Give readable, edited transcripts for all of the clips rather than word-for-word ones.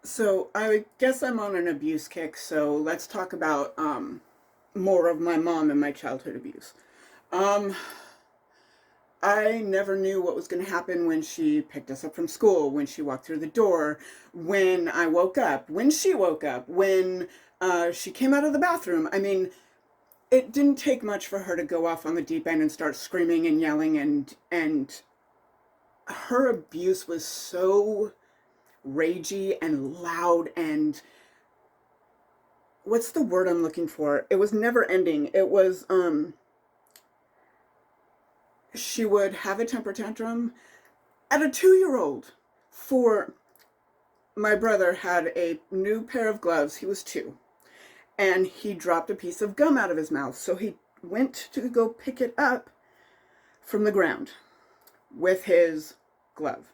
So I guess I'm on an abuse kick. So let's talk about more of my mom and my childhood abuse. Um, I never knew what was going to happen when she picked us up from school, when she walked through the door, when I woke up, when she woke up, when she came out of the bathroom. I mean, it didn't take much for her to go off on the deep end and start screaming and yelling, and her abuse was so ragey and loud, and what's the word I'm looking for? It was never ending. It was she would have a temper tantrum at a 2 year old. For my brother had a new pair of gloves. He was two, and he dropped a piece of gum out of his mouth. So he went to go pick it up from the ground with his glove.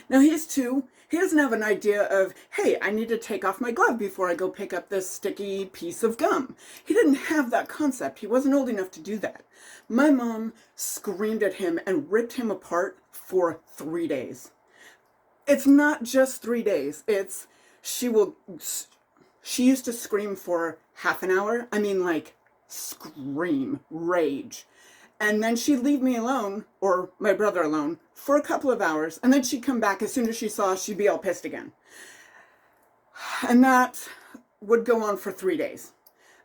Now he's two. He doesn't have an idea of, hey, I need to take off my glove before I go pick up this sticky piece of gum. He didn't have that concept. He wasn't old enough to do that. My mom screamed at him and ripped him apart for 3 days. It's not just 3 days. She will, she used to scream for half an hour. I mean, like, scream, rage. And then she'd leave me alone, or my brother alone, for a couple of hours. And then she'd come back. As soon as she saw us, she'd be all pissed again. And that would go on for 3 days.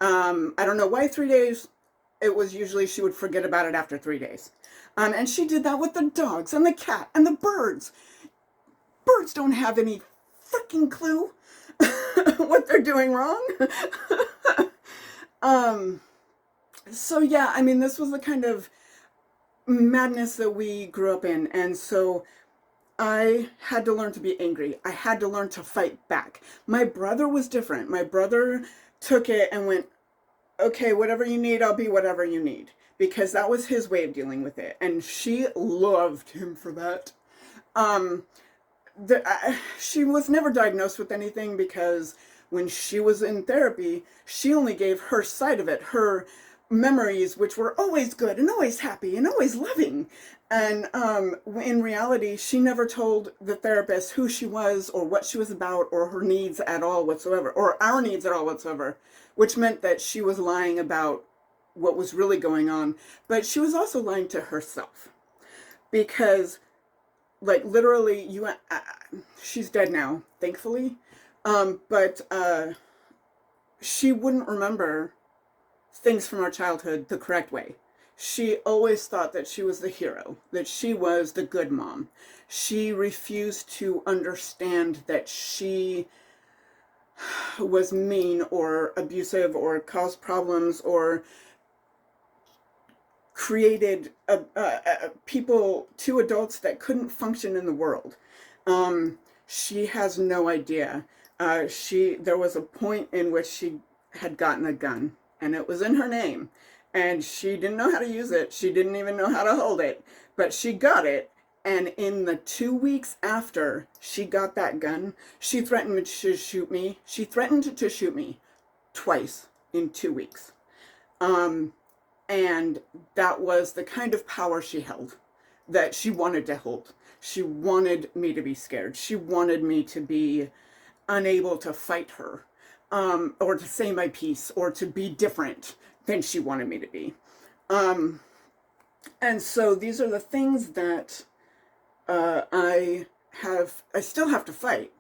I don't know why 3 days. It was usually she would forget about it after 3 days. And she did that with the dogs and the cat and the birds. Birds don't have any freaking clue what they're doing wrong. um, so yeah, I mean, this was the kind of madness that we grew up in. And so I had to learn to be angry. I had to learn to fight back. My brother was different. My brother took it and went, okay, whatever you need, I'll be whatever you need. Because that was his way of dealing with it. And she loved him for that. Um, she was never diagnosed with anything because when she was in therapy, she only gave her side of it, her memories, which were always good and always happy and always loving. And in reality, she never told the therapist who she was or what she was about or her needs at all whatsoever, or our needs at all whatsoever, which meant that she was lying about what was really going on. But she was also lying to herself because, like, literally, she's dead now, thankfully. But she wouldn't remember things from our childhood the correct way. She always thought that she was the hero, that she was the good mom. She refused to understand that she was mean or abusive or caused problems or created people, two adults that couldn't function in the world. She has no idea. There was a point in which she had gotten a gun, and it was in her name, and she didn't know how to use it. She didn't even know how to hold it, but she got it. And in the 2 weeks after she got that gun, she threatened to shoot me. She threatened to shoot me twice in 2 weeks. Um, and that was the kind of power she held, that she wanted to hold. She wanted me to be scared. She wanted me to be unable to fight her, or to say my piece, or to be different than she wanted me to be. Um, and so these are the things that I still have to fight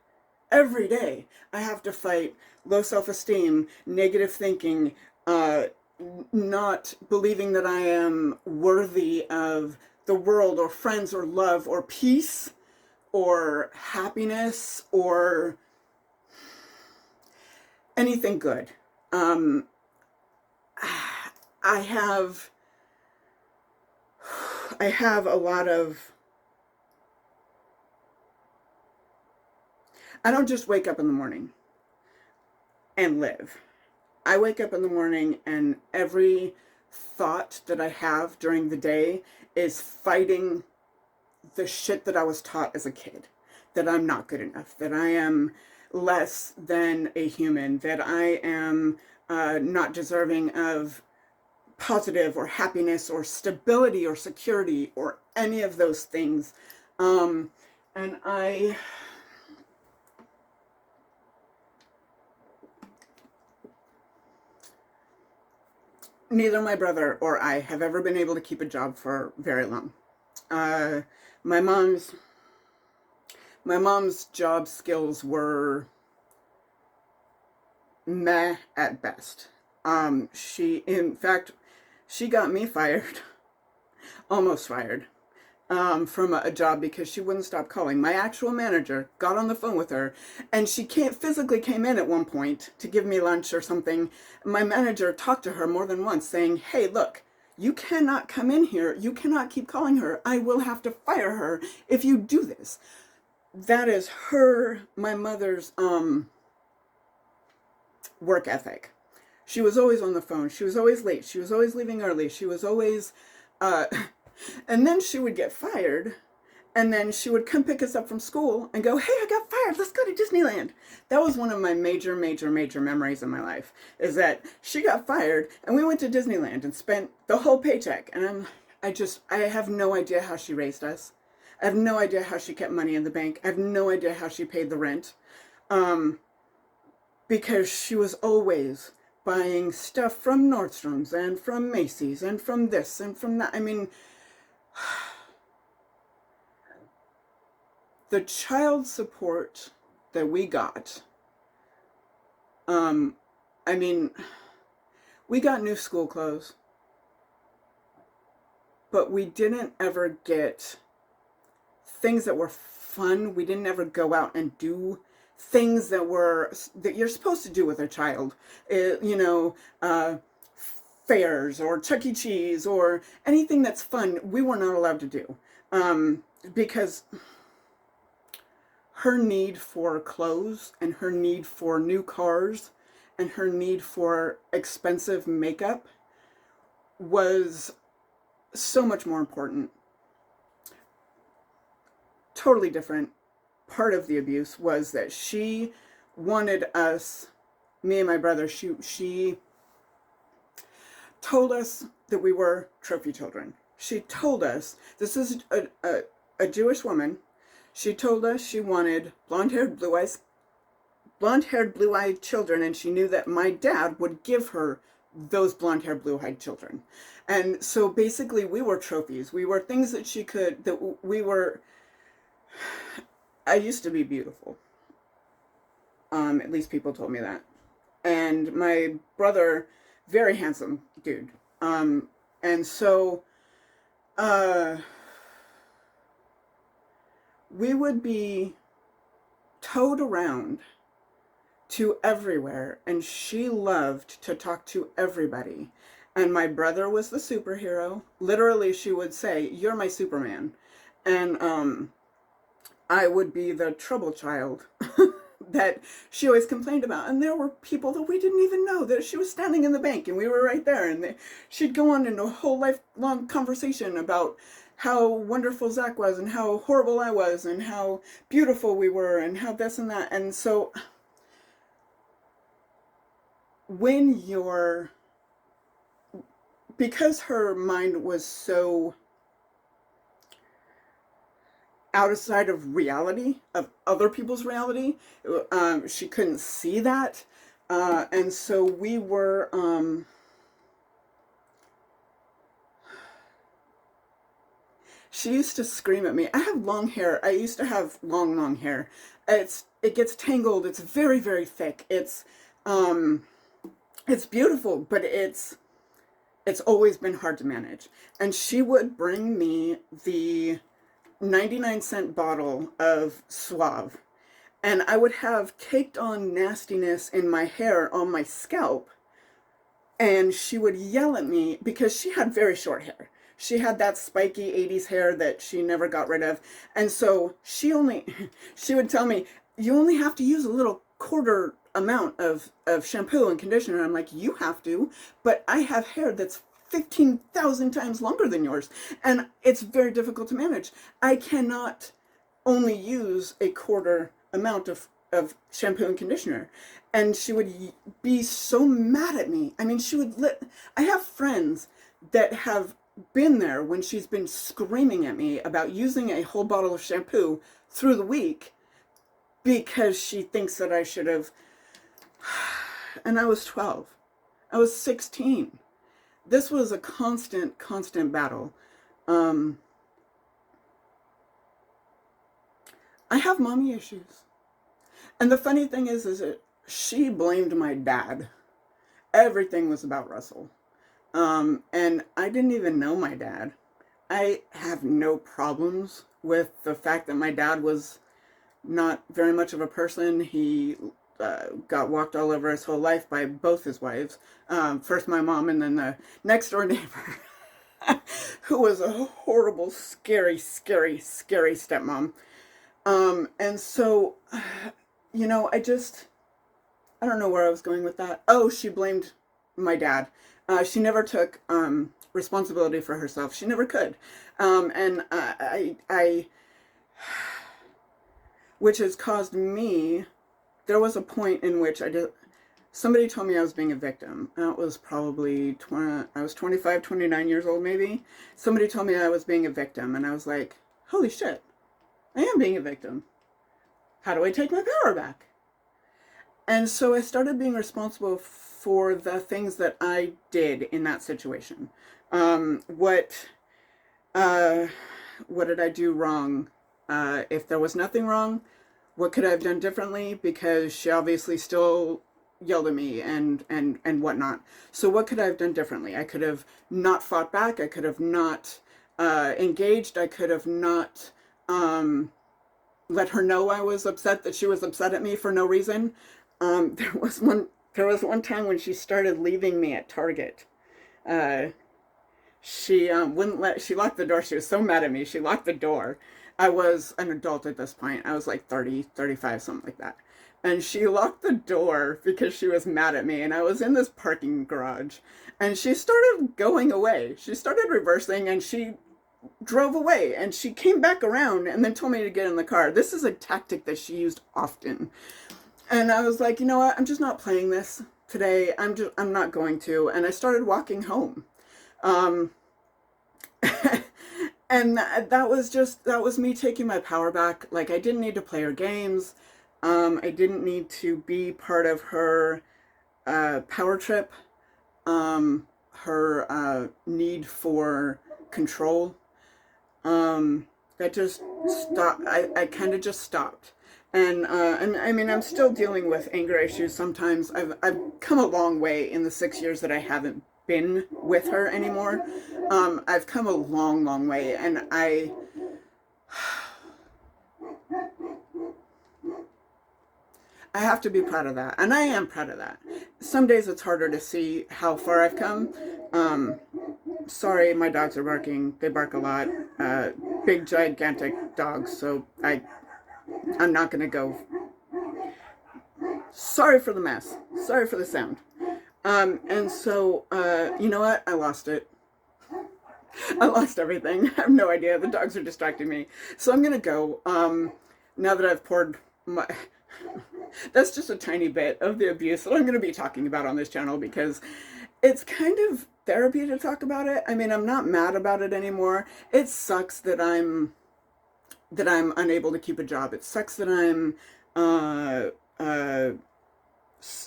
every day. I have to fight low self-esteem, negative thinking, not believing that I am worthy of the world or friends or love or peace or happiness or anything good. Um, I have I have a lot of, I don't just wake up in the morning and live. I wake up in the morning and every thought that I have during the day is fighting the shit that I was taught as a kid. That I'm not good enough, that I am less than a human, that I am not deserving of positive or happiness or stability or security or any of those things. And neither my brother or I have ever been able to keep a job for very long. Uh, my mom's my mom's job skills were meh at best. In fact, she got me fired, almost fired, from a job because she wouldn't stop calling. My actual manager got on the phone with her, and she physically came in at one point to give me lunch or something. My manager talked to her more than once, saying, "Hey, look, you cannot come in here. You cannot keep calling her. I will have to fire her if you do this." That is my mother's work ethic. She was always on the phone. She was always late. She was always leaving early. She was always, uh, and then she would get fired, and then she would come pick us up from school and go, "Hey, I got fired. Let's go to Disneyland." That was one of my major, major, major memories in my life, is that she got fired and we went to Disneyland and spent the whole paycheck. And I have no idea how she raised us. I have no idea how she kept money in the bank. I have no idea how she paid the rent. Because she was always buying stuff from Nordstrom's and from Macy's and from this and from that. I mean, the child support that we got, I mean, we got new school clothes, but we didn't ever get things that were fun. We didn't ever go out and do things that you're supposed to do with a child, fairs or Chuck E. Cheese or anything that's fun. We were not allowed to do, because her need for clothes and her need for new cars and her need for expensive makeup was so much more important. Totally different. Part of the abuse was that she wanted us, me and my brother, she told us that we were trophy children. She told us, this is a Jewish woman, she told us she wanted blonde-haired, blue-eyed children, and she knew that my dad would give her those blonde-haired, blue-eyed children. And so basically we were trophies. We were things I used to be beautiful. At least people told me that. And my brother, very handsome dude. And so, we would be towed around to everywhere, and she loved to talk to everybody. And my brother was the superhero. Literally, she would say, "You're my Superman." And, I would be the trouble child that she always complained about. And there were people that we didn't even know, that she was standing in the bank and we were right there. And she'd go on into a whole lifelong conversation about how wonderful Zach was and how horrible I was and how beautiful we were and how this and that. And so because her mind was so outside of reality, of other people's reality, she couldn't see that. And so we were, she used to scream at me. I have long hair. I used to have long hair. It gets tangled. It's very, very thick. It's beautiful, but it's always been hard to manage. And she would bring me the 99-cent bottle of Suave, and I would have caked on nastiness in my hair on my scalp, and she would yell at me because she had very short hair. She had that spiky 80s hair that she never got rid of. And so she would tell me, "You only have to use a little quarter amount of shampoo and conditioner." I'm like, "You have to, but I have hair that's 15,000 times longer than yours, and it's very difficult to manage. I cannot only use a quarter amount of shampoo and conditioner." And she would be so mad at me. I mean, I have friends that have been there when she's been screaming at me about using a whole bottle of shampoo through the week because she thinks that I should have. And I was 12. I was 16. this was a constant battle. Um, I have mommy issues. And the funny thing is that she blamed my dad. Everything was about Russell. And I didn't even know my dad. I have no problems with the fact that my dad was not very much of a person. He got walked all over his whole life by both his wives. First my mom, and then the next door neighbor, who was a horrible, scary stepmom. And so, I don't know where I was going with that. Oh, she blamed my dad. She never took responsibility for herself. She never could. And which has caused me, there was a point in which somebody told me I was being a victim. That was probably, I was 25, 29 years old maybe. Somebody told me I was being a victim, and I was like, holy shit, I am being a victim. How do I take my power back? And so I started being responsible for the things that I did in that situation. What did I do wrong? If there was nothing wrong, what could I have done differently? Because she obviously still yelled at me and whatnot. So what could I have done differently? I could have not fought back. I could have not engaged. I could have not let her know I was upset, that she was upset at me for no reason. There was one time when she started leaving me at Target. She she locked the door. She was so mad at me. She locked the door. I was an adult at this point. I was like 30, 35, something like that. And she locked the door because she was mad at me. And I was in this parking garage. And she started going away. She started reversing, and she drove away. And she came back around and then told me to get in the car. This is a tactic that she used often. And I was like, you know what? I'm just not playing this today. I'm not going to. And I started walking home. And that was me taking my power back. Like, I didn't need to play her games. I didn't need to be part of her power trip, her need for control. I just stopped. I kind of just stopped. And I mean, I'm still dealing with anger issues sometimes. I've come a long way in the 6 years that I haven't been with her anymore. I've come a long way, and I have to be proud of that, and I am proud of that. Some days it's harder to see how far I've come. Sorry, my dogs are barking. They bark a lot. Big, gigantic dogs, so I'm not gonna go. Sorry for the mess. Sorry for the sound. And so, you know what? I lost it. I lost everything. I have no idea. The dogs are distracting me. So I'm gonna go. Now that I've poured my... That's just a tiny bit of the abuse that I'm gonna be talking about on this channel, because it's kind of therapy to talk about it. I mean, I'm not mad about it anymore. It sucks that I'm unable to keep a job. It sucks that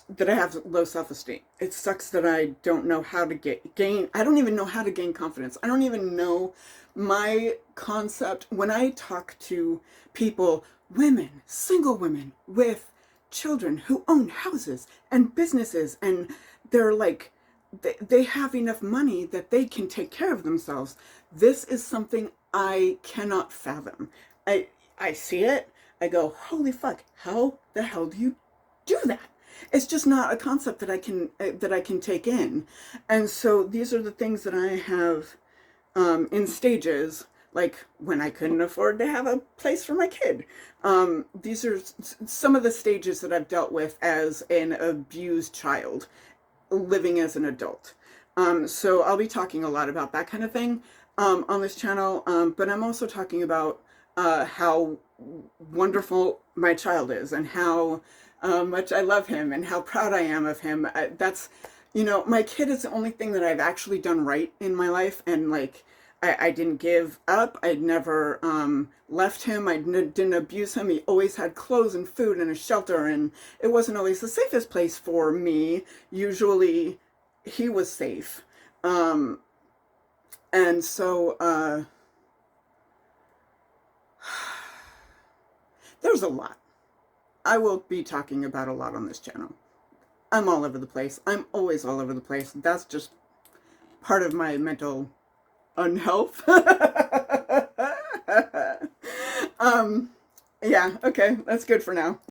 that I have low self-esteem. It sucks that I don't know how to gain. I don't even know how to gain confidence. I don't even know my concept. When I talk to people, women, single women with children who own houses and businesses, and they're like, they have enough money that they can take care of themselves. This is something I cannot fathom. I see it. I go, holy fuck, how the hell do you do that? It's just not a concept that I can take in. And so these are the things that I have in stages, like when I couldn't afford to have a place for my kid. These are some of the stages that I've dealt with as an abused child living as an adult. So I'll be talking a lot about that kind of thing on this channel, but I'm also talking about how wonderful my child is, and how much I love him, and how proud I am of him. That's, my kid is the only thing that I've actually done right in my life, and like, I didn't give up. I'd never left him. I didn't abuse him. He always had clothes and food and a shelter, and it wasn't always the safest place for me. Usually he was safe. Um, and so there's a lot. I will be talking about a lot on this channel. I'm all over the place. I'm always all over the place. That's just part of my mental unhealth. um, yeah, okay, that's good for now.